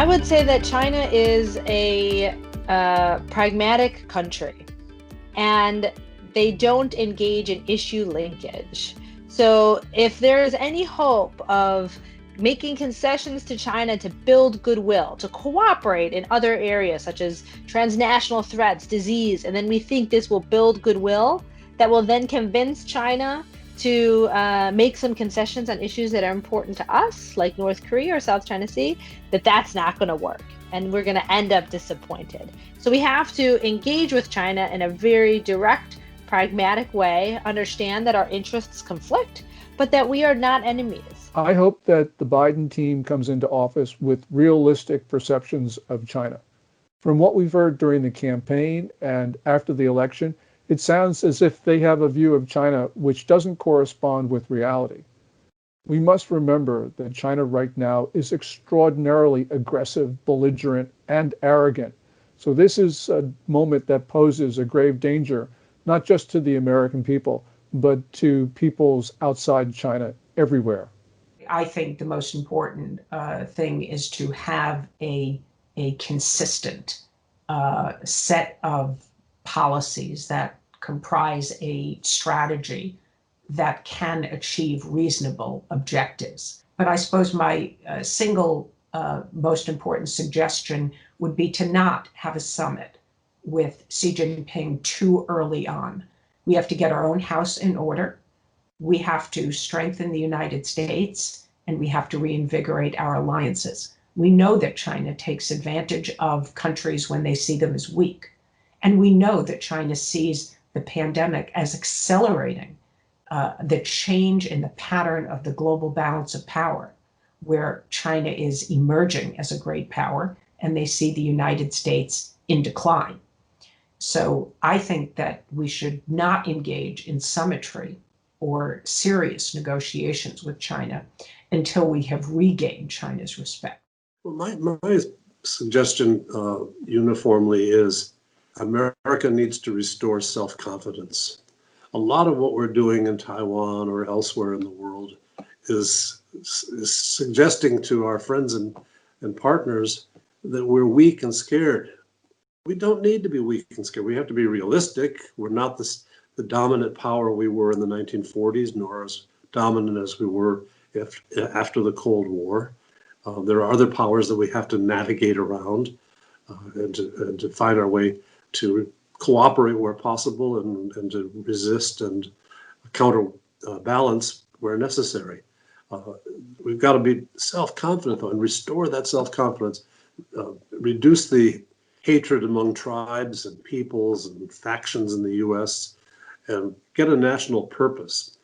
I would say that China is a pragmatic country, and they don't engage in issue linkage. So if there's any hope of making concessions to China to build goodwill, to cooperate in other areas such as transnational threats, disease, and then we think this will build goodwill that will then convince China to make some concessions on issues that are important to us, like North Korea or South China Sea, that's not going to work. And we're going to end up disappointed. So we have to engage with China in a very direct, pragmatic way, understand that our interests conflict, but that we are not enemies. I hope that the Biden team comes into office with realistic perceptions of China. From what we've heard during the campaign and after the election, it sounds as if they have a view of China which doesn't correspond with reality. We must remember that China right now is extraordinarily aggressive, belligerent, and arrogant. So this is a moment that poses a grave danger, not just to the American people, but to peoples outside China everywhere. I think the most important thing is to have a consistent set of policies that comprise a strategy that can achieve reasonable objectives. But I suppose my single most important suggestion would be to not have a summit with Xi Jinping too early on. We have to get our own house in order. We have to strengthen the United States, and we have to reinvigorate our alliances. We know that China takes advantage of countries when they see them as weak. And we know that China sees the pandemic as accelerating the change in the pattern of the global balance of power, where China is emerging as a great power, and they see the United States in decline. So I think that we should not engage in summitry or serious negotiations with China until we have regained China's respect. Well, my suggestion uniformly is America needs to restore self-confidence. A lot of what we're doing in Taiwan or elsewhere in the world is suggesting to our friends and partners that we're weak and scared. We don't need to be weak and scared. We have to be realistic. We're not the dominant power we were in the 1940s, nor as dominant as we were after the Cold War. There are other powers that we have to navigate around and to find our way to cooperate where possible and to resist and counterbalance where necessary. We've got to be self-confident, though, and restore that self-confidence, reduce the hatred among tribes and peoples and factions in the U.S., and get a national purpose.